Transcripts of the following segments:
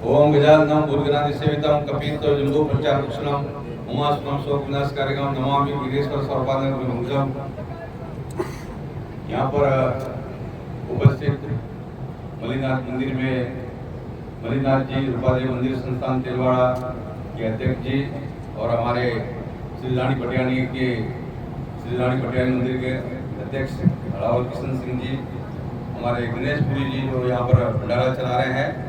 ओम गजाननं भूतगणाधि सेवितं कपित्तो जम्बो प्रचारभूषणं उमासुतं शोकविनाशकारिणं नमामि गिरीश्वर सर्वानंदभुजं। यहाँ पर उपस्थित मलिनाथ मंदिर में मलिनाथ जी रूपादेव मंदिर संस्थान तिलवाड़ा के अध्यक्ष जी और हमारे श्री रानी पटियानी मंदिर के अध्यक्ष रावल किशन सिंह जी, हमारे गणेश पुरी जी जो यहाँ पर भंडारा चला रहे हैं,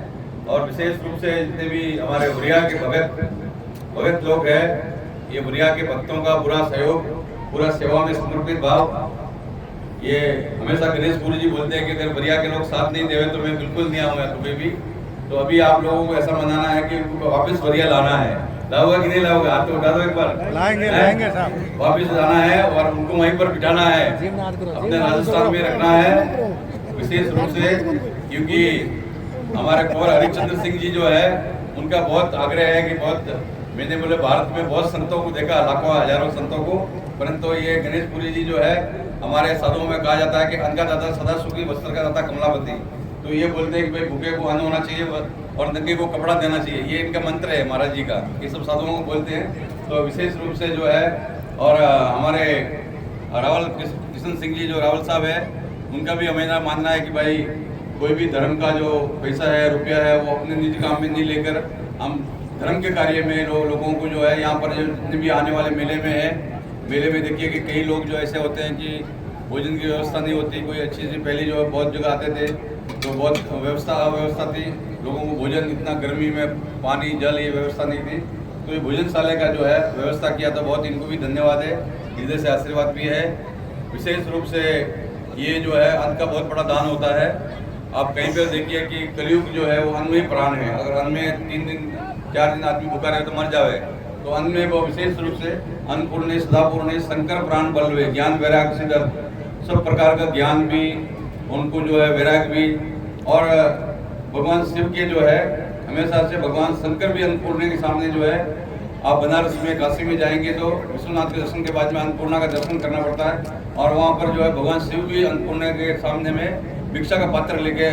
और विशेष रूप से जितने भी हमारे बुरिया के भगत लोग हैं, ये बुरिया के भक्तों का पूरा सहयोग, पूरा सेवा में समर्पित भाव। ये हमेशा गणेश पुरी जी बोलते हैं कि अगर बुरिया के लोग साथ नहीं देवे तो मैं बिल्कुल नहीं आऊँगा कभी भी। तो अभी आप लोगों को ऐसा मनाना है कि उनको वापस बुरिया लाना है। लाओगे कि नहीं लाओगे? हाथ तो उठा दो एक बार। लाएंगे साहब। वापस लाना है और उनको वहीं पर बिठाना है, अपने राजस्थान में रखना है विशेष रूप से, क्योंकि हमारे कुंवर हरिश्चंद्र सिंह जी जो है उनका बहुत आग्रह है कि मैंने बोले भारत में बहुत संतों को देखा, लाखों हजारों संतों को, परंतु ये गणेश पुरी जी जो है, हमारे साधुओं में कहा जाता है कि अन्न का दाता सदा सुखी, वस्त्र का दाता कमलापति। तो ये बोलते हैं कि भाई भूखे को अन्न होना चाहिए और नंगे को कपड़ा देना चाहिए, ये इनका मंत्र है महाराज जी का, ये सब साधुओं को बोलते हैं। तो विशेष रूप से जो है, और हमारे रावल किशन सिंह जी जो रावल साहब है, उनका भी हमें मानना है कि भाई कोई भी धर्म का जो पैसा है, रुपया है, वो अपने निजी काम में नहीं लेकर हम धर्म के कार्य में लोगों को जो है, यहाँ पर जो जितने भी आने वाले मेले में है, मेले में देखिए कि कई लोग जो ऐसे होते हैं कि भोजन की व्यवस्था नहीं होती। कोई अच्छी सी पहले जो है बहुत जगह आते थे तो बहुत अव्यवस्था थी, लोगों को भोजन इतना गर्मी में पानी जल ये व्यवस्था नहीं थी। तो ये भोजनशाला का जो है व्यवस्था किया था, बहुत इनको भी धन्यवाद है, हृदय से आशीर्वाद भी है। विशेष रूप से ये जो है अन्न का बहुत बड़ा दान होता है। आप कहीं पर देखिए कि कलयुग जो है वो अन्न में ही प्राण है। अगर अन्न में 3 दिन 4 दिन आदमी भूखा रहे तो मर जावे, तो अन्न में वो विशेष रूप से अन्नपूर्ण सदापूर्ण शंकर प्राण बलवे ज्ञान वैराग सिद्ध सब प्रकार का ज्ञान भी उनको जो है, वैराग भी, और भगवान शिव के जो है हमेशा से भगवान शंकर भी अन्नपूर्णा के सामने जो है, आप बनारस में काशी में जाएंगे तो विश्वनाथ के दर्शन के बाद में अन्नपूर्णा का दर्शन करना पड़ता है, और वहाँ पर जो है भगवान शिव भी अन्नपूर्णा के सामने में भिक्षा का पात्र लेके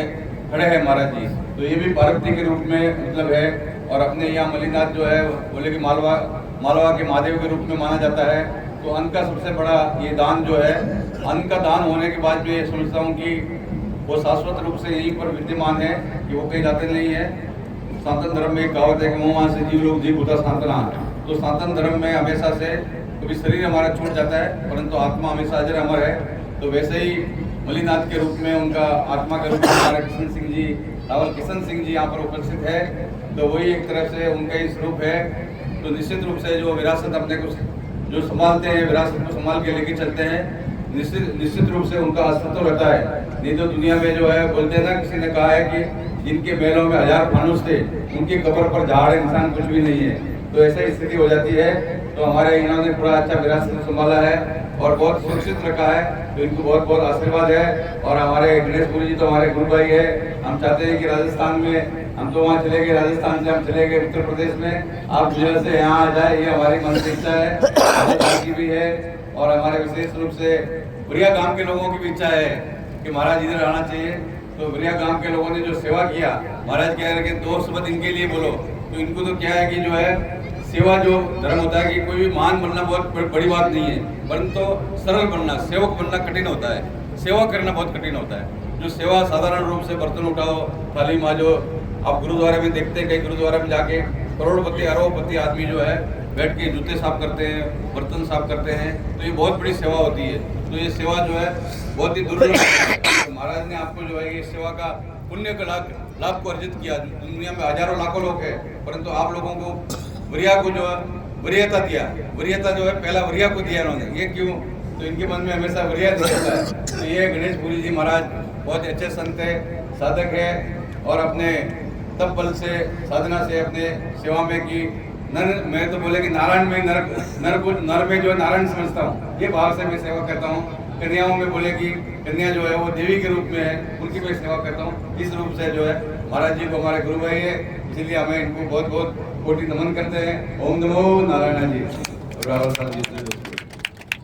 खड़े हैं महाराज जी। तो ये भी पार्वती के रूप में मतलब है। और अपने यहाँ मलिनाथ जो है बोले कि मालवा के महादेव के रूप में माना जाता है। तो अन्न का सबसे बड़ा ये दान जो है, अन्न का दान होने के बाद भी समझता हूँ कि वो शाश्वत रूप से यहीं पर विद्यमान है, कि वो कहीं जाते नहीं है। सनातन धर्म में एक कहावत है कि मोह से जीव लोग जीव होता सनातना। तो सनातन धर्म में हमेशा से कभी शरीर हमारा छूट जाता है परंतु आत्मा हमेशा अजर अमर है। तो वैसे ही मलिनाथ के रूप में उनका आत्मा के रूप में हमारे किशन सिंह जी, रावल किशन सिंह जी यहाँ पर उपस्थित है। तो वही एक तरफ से उनका ही स्वरूप है। तो निश्चित रूप से जो विरासत अपने को जो संभालते हैं, विरासत को संभाल के लेके चलते हैं, निश्चित रूप से उनका अस्तित्व रहता है। नहीं तो दुनिया में जो है बोलते हैं ना, किसी ने कहा है कि जिनके महलों में 1000 फानुस थे, उनकी कब्र पर झाड़ इंसान कुछ भी नहीं है। तो ऐसा स्थिति हो जाती है। तो हमारे इन्होंने पूरा अच्छा विरासत संभाला है और बहुत सुरक्षित रखा है। तो इनको बहुत बहुत आशीर्वाद है। और हमारे गणेश पुरी जी तो हमारे गुरु भाई है। हम चाहते हैं कि राजस्थान में हम तो वहाँ चले गए, राजस्थान से हम चले गए उत्तर प्रदेश में, आप गुजरात से यहाँ आ जाए, ये हमारी मन की इच्छा है, राजस्थान की भी है। और हमारे विशेष रूप से बुरिया गांव के लोगों की भी इच्छा है कि महाराज इधर आना चाहिए। तो बुरिया गांव के लोगों ने जो सेवा किया, महाराज कह रहे कि 2 शब्द इनके लिए बोलो। तो इनको तो क्या है कि जो है सेवा जो धर्म होता है कि कोई भी महान बनना बहुत बड़ी बात नहीं है, परंतु सरल बनना, सेवक बनना कठिन होता है। सेवा करना बहुत कठिन होता है। जो सेवा साधारण रूप से बर्तन उठाओ, थाली मांजो, आप गुरुद्वारे में देखते हैं, कई गुरुद्वारे में जाके करोड़पति अरबपति आदमी जो है बैठ के जूते साफ करते हैं, बर्तन साफ करते हैं। तो ये बहुत बड़ी सेवा होती है। तो ये सेवा जो है बहुत ही दुर्लभ है। तो महाराज ने आपको जो है ये सेवा का पुण्य का लाभ को अर्जित किया। दुनिया में हजारों लाखों लोग हैं, परंतु आप लोगों को वरीया को जो है वरीयता दिया। वरीयता जो है पहला वरीया को दिया इन्होंने। ये क्यों? तो इनके मन में हमेशा वरीया दिखता है। तो ये गणेश पुरी जी महाराज बहुत अच्छे संत है, साधक है, और अपने तप बल से, साधना से अपने सेवा में की मैं तो बोले कि नारायण में नर में जो है नारायण समझता हूँ, ये भाव से मैं सेवा करता हूँ। कन्याओं में बोले कि कन्या जो है वो देवी के रूप में है, उनकी मैं सेवा करता हूँ। इस रूप से जो है महाराज जी को हमारे गुरु भाई है, इसीलिए हमें इनको बहुत बहुत कोटि नमन करते हैं। ओम नमो नारायण जी।